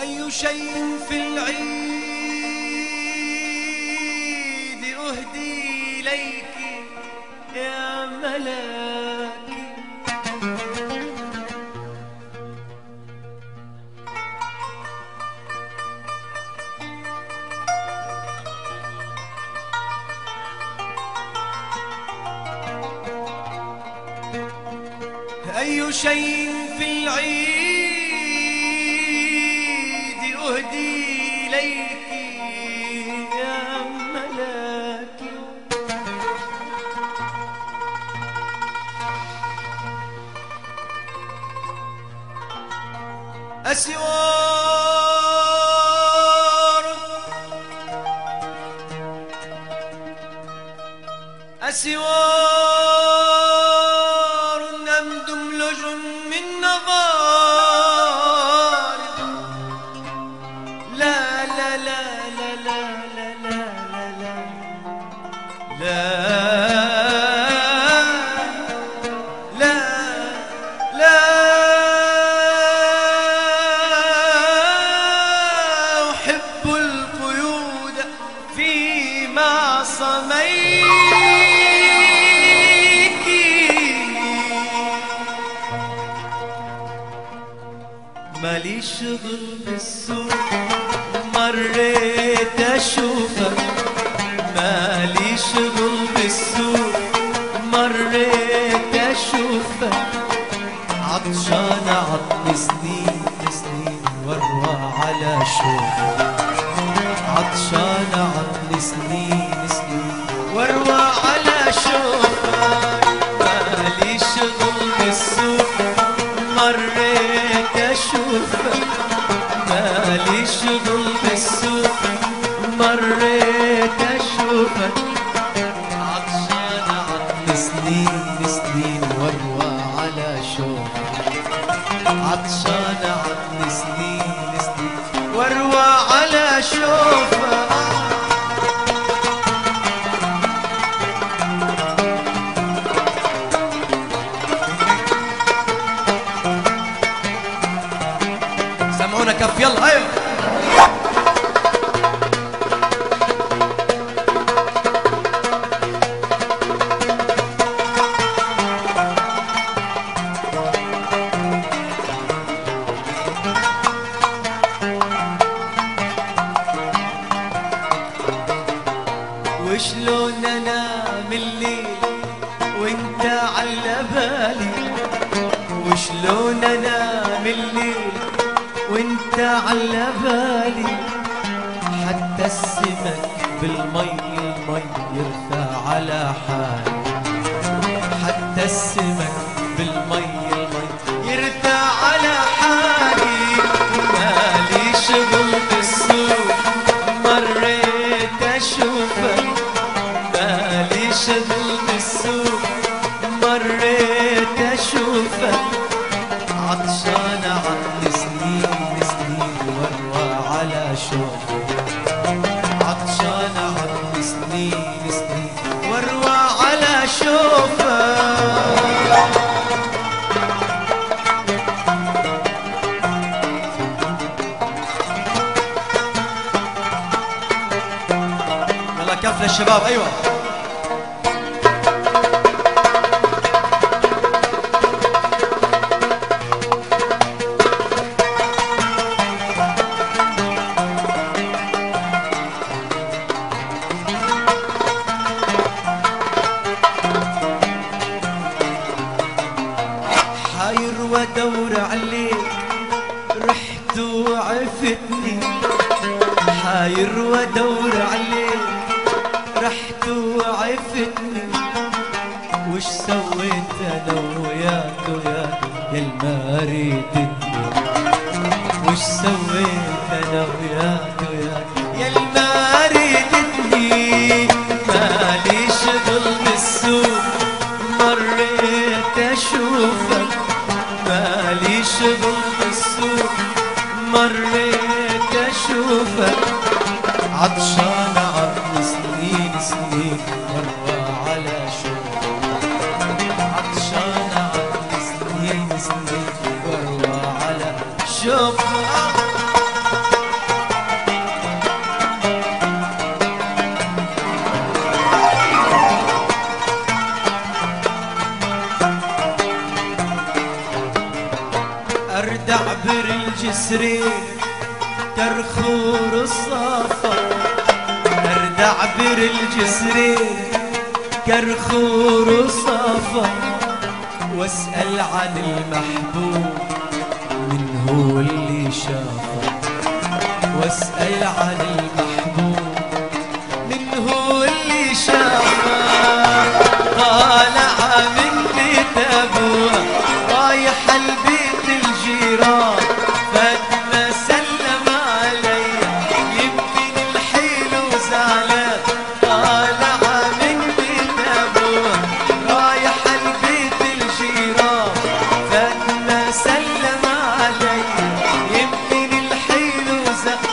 أي شيء في العيد أهدي إليك يا ملاكي، أي شيء في العيد أهدي إليك يا ملاكي، أسوار أسوار أم دملج من نظار، لا لا لا لا لا لا لا لا لا لا لا أحب القيود في معصميك، مالي شغل بالسوق مريت أشوفك، مالي شغل بالسوق مريت أشوفك، عطشانة عطني سنين سنين واروى على شوفك، عطشانة عطني سنين سنين واروى على شوفك، مالي شغل بالسوق مريت أشوفك، مالي شغل بالسوق مريت أشوفك، عطشانة عطني سنين سنين واروى على شوفك، عطشانة عطني سنين سنين واروى على شوفك. سمعونا كف يلا ايوه. وشلون انام الليل وانت على بالي، وشلون انام الليل وانت على بالي، حتى السمك بالمي المي يرفع على حالي، حتى السمك بالمي المي يرفع على حالي، مالي شغل بالسوق مريت اشوفك، مالي شغل بالسوق مريت اشوفك، عطشانة عطني سنين سنين واروى على شوفك، عطشانة عطني سنين سنين واروى على شوفك. يلا كف للشباب ايوه. حاير وادور عليك رحت وعفتني، حاير وادور عليك رحت وعفتني، وش سويت انا وياك وياك يا الماريتني، وش سويت انا وياك وياك يا الماريتني، مالي شغل بالسوق مريت اشوفك، مالي شغل بالسوق مريت اشوفك، عطشانة عطني سنين سنين واروى على شوفك، عطشانة عطني الجسرين كرخور الصفا، أرد أعبر الجسرين كرخور الصفا، واسأل عن المحبوب من هو اللي شافه، واسأل عن المحبوب من هو اللي شافه. طالع من بيت أبوه رايح البيت الجيران، فاتنا سلم علي يمكن الحلو زعلان. طالع من بيت أبوه رايح البيت الجيران، فاتنا سلم علي يمكن الحلو زعلان.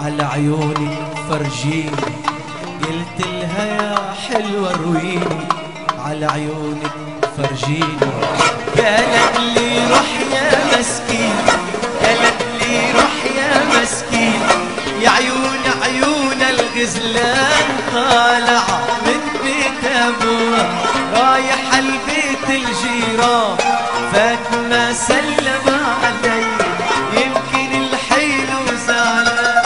على عيوني فرجيني، قلت لها يا حلوة رويني على عيوني فرجيني. قالت لي روح يا مسكين، قالت لي روح يا مسكين، يا عيون عيون الغزلان. طالع من بيت أبوه رايح البيت الجيران، فاتنا سلم علي يمكن الحلو زعلان.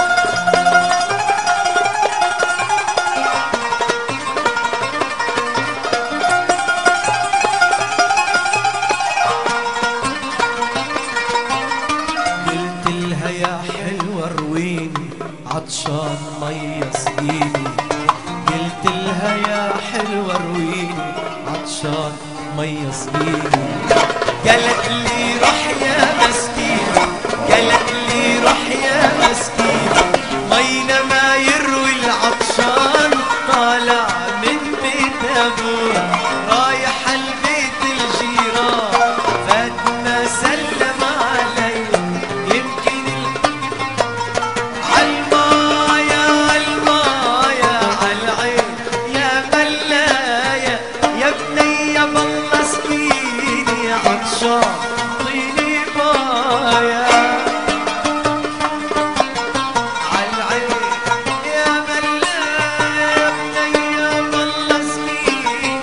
قلت لها يا حلوة رويني عطشان مية سقيني، قلت لها يا حلوة رويني عطشان مية سقيني. قالت لي روح يا مسكين، قالت لي روح يا مسكين، مينا ما يروي العطشان. طالع من بيت أبوه رايح البيت الجيران، فاتنا سلم علي يمكن عالمايا عالمايا عالعين يا ملايا، يا بنية بالله سقيني عطشان طيني بايا. عالعين يا ملايا يا بنية بالله سقيني.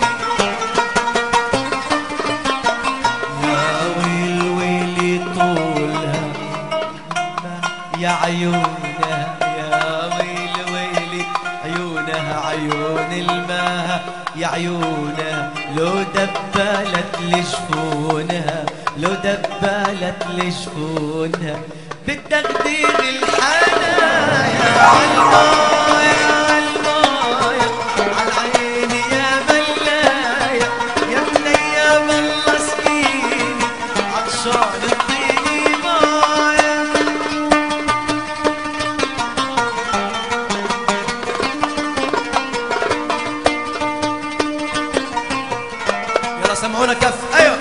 يا ويل ويلي طولها يا عيونها، يا ويل ويلي عيونها عيون الماء يا عيونها. لو دبلت لجفونها، لو دبلت لجفونها بالتقدير الحنايا. عالمايا عالمايا عالعين يا ملايا، يا بنية بالله سقيني عطشان اعطيني مايا. يلا سمعونا كف. ايوه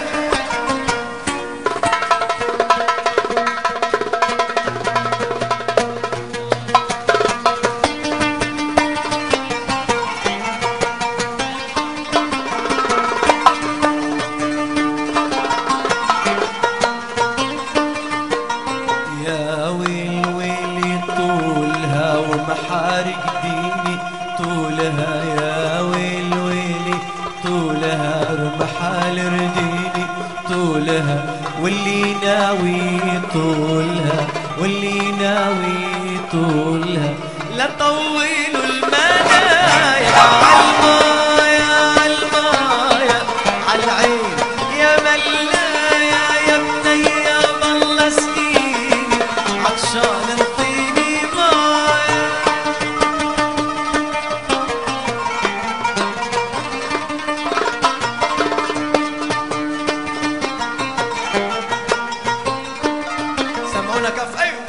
يا ويل ويلي طولها ومحارق ديني طولها، يا ويل ويلي طولها رمحال رديني طولها. واللي ناوي طولها، واللي ناوي طولها لا طولوا المنايا. عالمايا عالمايا عالعين يا ملايا، يا بنية بالله سقيني عطشان انطيني مايا. سمعونا كف. ايوه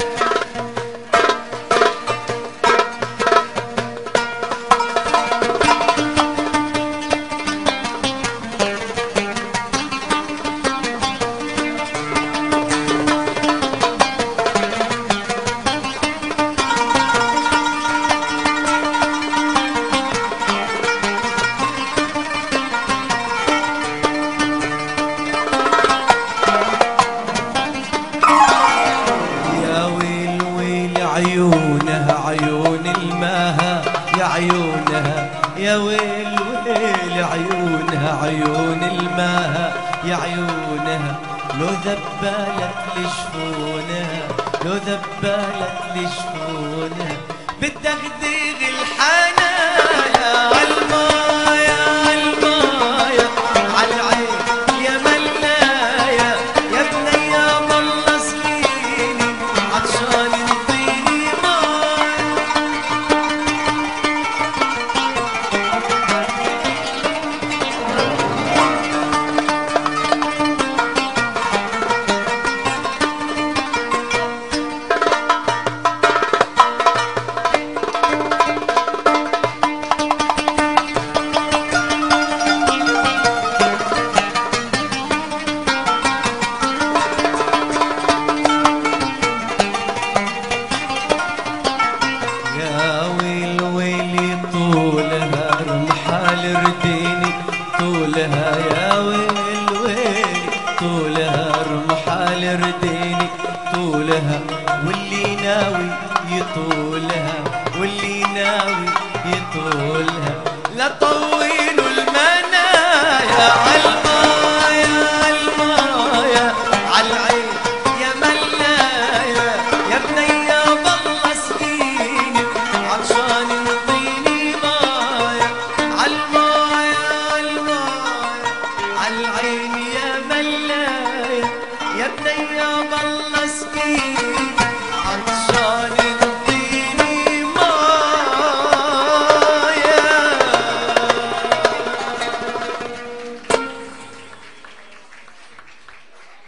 يا عيونها لو ذبالك لجفونها لو ذبالك لجفونها بالدغدغ الحنايا عالمايا عالمايا عالعين يا ملايا يا بنيا والله سقيني عطشان انطيني ماي طولها يا ويل ويلي طولها رمحال رديني طولها واللي ناوي يطولها واللي ناوي يطولها لا طولوا المنايا عالمايا عالمايا عالعين يا ملايا يا بنيا والله سقيني عطشان انطيني مايا عالمايا عالعين يا ملايا يا بنيا والله سقيني